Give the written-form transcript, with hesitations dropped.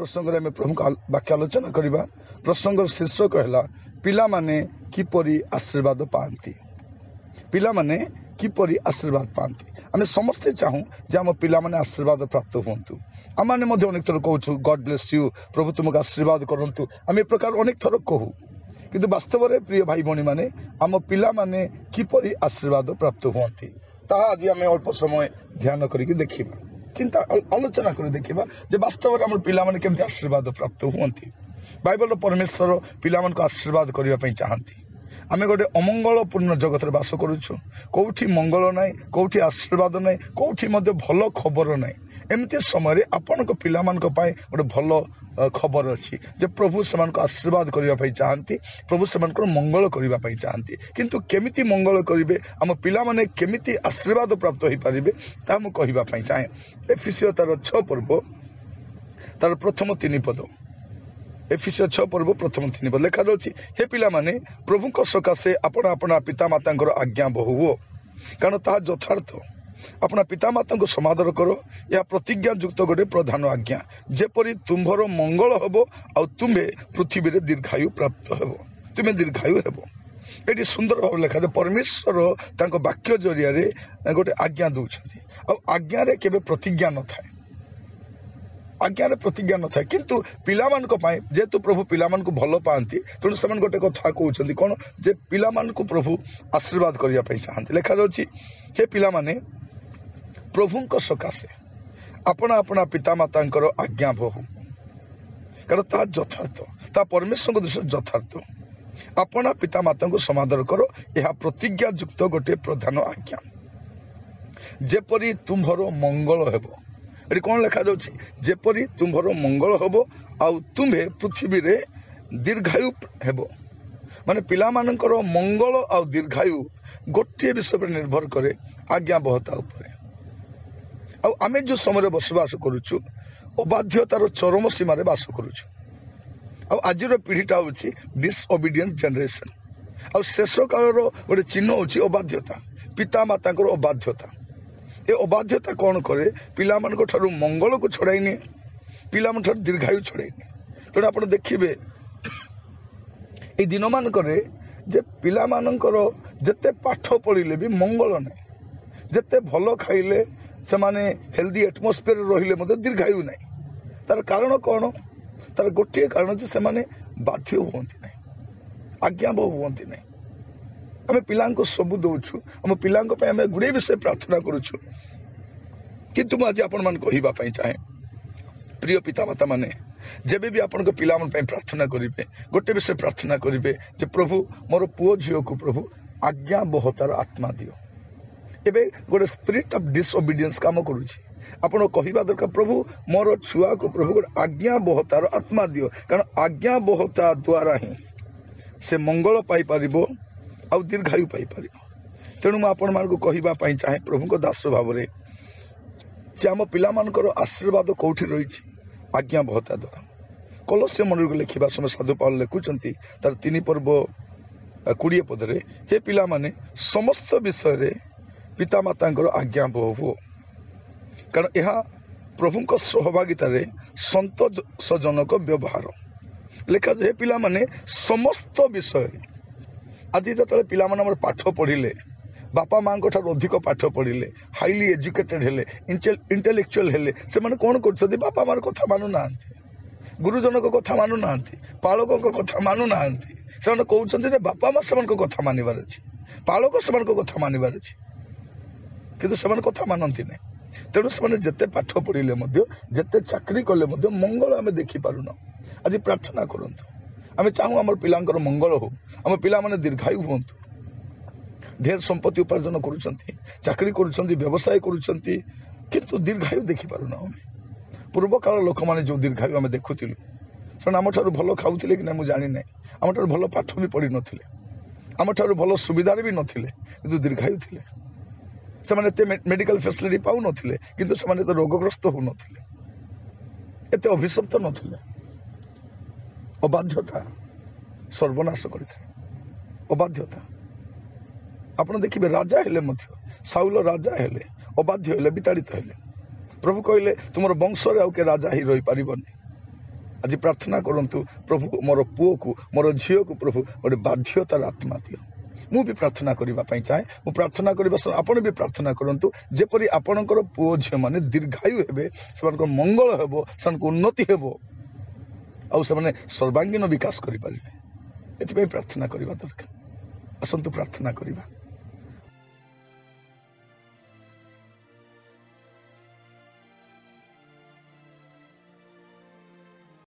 प्रसंग में प्रभु वाक्य आलोचना करवा। प्रसंग शीर्षक है पिला माने किपरि आशीर्वाद पाती। पिला माने किपरि आशीर्वाद पाती। आम समस्ते चाहूँ जे आम पिला माने आशीर्वाद प्राप्त हूँ। आम मैंने अनेक थर कहूँ गॉड ब्लेस यू, प्रभु तुमको आशीर्वाद करूँ। आम ए प्रकार अनेक थर कहूँ, किंतु वास्तव में प्रिय भाई भौणी मैंने आम पिला माने किपरि आशीर्वाद प्राप्त हुअन्ति ताहा आज आम अल्प समय ध्यान करिक देखिबा, चिंता आलोचना कर देखिबा जे वास्तव में आम पिला माने केमति आशीर्वाद प्राप्त हुअन्ति। बाइबल परमेश्वर पिला मानक आशीर्वाद करबा पई चाहन्ति। आम गोटे अमंगलपूर्ण जगत में बास करुचु, कौटी मंगल नाई, कौटी आशीर्वाद नाई, कौटी मध्य भल खबर नाई। एमती समय आपण पिला गोटे भल खबर अच्छी जे प्रभु से आशीर्वाद करने चाहती, प्रभु से मंगल करने चाहती। किंतु केमिति मंगल करेंगे, आम पिला माने केमिति आशीर्वाद प्राप्त हो पारे ता मुझे कहवाई चाहे। एफिसियो तार 6 पर्व तार प्रथम 3 पद, एफिसियो 6 पर्व प्रथम 3 पद लिखा जाଉଛି, हे पिला माने प्रभु सकाशे आपण आपण पिता माता आज्ञा बहु, कारण ताहा यथार्थ। अपना पिता माता को समादर करो, यह प्रतिज्ञा युक्त गोटे प्रधान आज्ञा, जेपरी तुम्भर मंगल हेबो आ तुम्हें पृथ्वी रे दीर्घायु प्राप्त हेबो, तुम्हें दीर्घायु हेबो। ये सुंदर भाव लिखा परमेश्वर तांको वाक्य जरिया रे गोटे आज्ञा दउछथि। आ आज्ञा रे केबे प्रतिज्ञा न थाए, आज्ञा रे प्रतिज्ञा न थाए, किंतु पिला मानको पाए जेतु प्रभु पिला मानको भलो पांती तेणु से गोटे कथा कहउछथि कोन जे पिला मानको प्रभु आशीर्वाद करिया पई चाहन्ति। लिखा जाउछि, हे पिला माने प्रभु सकाशे अपना अपना पिता माता आज्ञा बहु, कारण ता यथार्थ, ता परमेश्वर दृष्टि यथार्थ। अपना पिता माता को समादर करो, यह प्रतिज्ञा युक्त गोटे प्रधान आज्ञा, जेपरी तुम्भर मंगल हेबो। ये कौन लिखा जाउछि, जेपरी तुम्भर मंगल हेबो आ तुम्हें पृथ्वी रे दीर्घायु हेबो। माने पिला मानकर मंगल आ दीर्घायु गोटे विषय पर निर्भर करे, आज्ञा बहता उपरे। आम जो समय बसवास करुचु अबाध्यतार चरम सीमार बास करुचु। आज पीढ़ीटा हूँ डिसओबीडिएंट जनरेशन। आ शेष काल गोटे चिन्ह हूँ अबाध्यता, पिता माता अबाध्यता। ये अबाध्यता कौन करे, पिला मंगल को छड़ाईनी, पिला दीर्घायु छड़ाईनी। तेणु आप देखिए ये दिन मानक पिला जिते पाठ पढ़िले भी मंगल ना, जिते भल खाइले से माने हेल्दी एटमोस्फियर रहिले मते दीर्घायु नहीं। तार कारण कौन, तार गोटे कारण से माने बाध्य हुअन्ति नहीं, आज्ञा बहु हुअन्ति नहीं। आम पिला सबू दौछु, आम पिला गुड़े विषय प्रार्थना करुछु, किंतु मुझे आपण मान कहवाई चाहे प्रिय पिता माता माने जेबे भी आपण पिला प्रार्थना करेंगे गोटे विषय प्रार्थना करेंगे जे प्रभु मोर पुओ झील को प्रभु आज्ञा बहतार आत्मा दियो। एबे गोटे स्पिरिट ऑफ डिसओबीडियंस काम करुछि, आपण कहवा दरकार प्रभु मोर छुआ को प्रभु गोटे आज्ञा बहतार आत्मा दियो, कारण आज्ञा बहता द्वारा ही से मंगल पाई परिबो आ दीर्घायु पाई परिबो। तेणु मु आपण मान को कहवा पई चाहे प्रभु को दास भाव रे जे आम पिला मानकर आशीर्वाद कोठी रहिछि आज्ञा बहता द्वारा। कलस्य मंडल को लिखिबा समय साधु पाउल लिखुचंती तार 3 पर्व 20 पदरे, हे पिला माने समस्त विषय रे पिता माता आज्ञा बहु, कारण यह प्रभु सहभागिता संतोषजनक व्यवहार। लिखा जाए पिला माने समस्त विषय। आज जो पिला माने पाठ पढ़िले, बापा माँ अधिक पाठ पढ़िले, हाईली एजुकेटेड हेले, इंटेलेक्चुअल हेले, से माने कौन कर बापा मार कथा मानु ना, गुरुजन को कथा मानु ना, पालकों को कथा मानु ना। से कहते बापा माँ से कथा मानवर अच्छी, पालक से कथा मानवर अच्छी, किंतु से कथा मानती नहीं। तेणु से जिते पाठ पढ़िले जिते चाकरी कले मंगल आम देखिपारुन। आज प्रार्थना करूँ, आम चाहूँ आम पिला मंगल हो, आम पिला माने दीर्घायु हूँ, ढेर संपत्ति उपार्जन करुछंती, चाकरी करुछंती, व्यवसाय करुछंती, किंतु दीर्घायु देखिपारुन। पूर्व काल लोक मैंने जो दीर्घायु आम देखुलु से आम ठार भल खाऊले कि ना मुझे जानी ना, आम ठार भल पाठ भी पढ़ी नी, आम ठार भल सुविधार भी नथिले, किंतु दीर्घायु थिले। से मेडिकल फैसिलिटी पाऊ नथिले, किंतु से तो रोगग्रस्त हो नथिले, एते अभिशप्त नथिले। अबाध्यता सर्वनाश करिଥାଏ, अबाध्यता। आपण देखिए राजा हेले साउल राजा हेले, अबाध्य हेले, विताड़ित हेले। प्रभु कहले तुमर वंश रे आउ के राजा ही रही पारिबनी, आज प्रार्थना करंतु प्रभु मोर पुओ को मोर झील को प्रभु गोटे बाध्यतार आत्मा दियो। मु भी प्रार्थना करने चाहे मु प्रार्थना करने आपण भी प्रार्थना करंतु जेपरी आपणकर पुओ झील माने दीर्घायु हेबे सेमानकर मंगल हेबो सेमानकर उन्नति हेबो आउ सेमाने सर्वांगीन विकास करि पारिबे एथि प्रार्थना करबा दरकार। असंतु प्रार्थना करबा।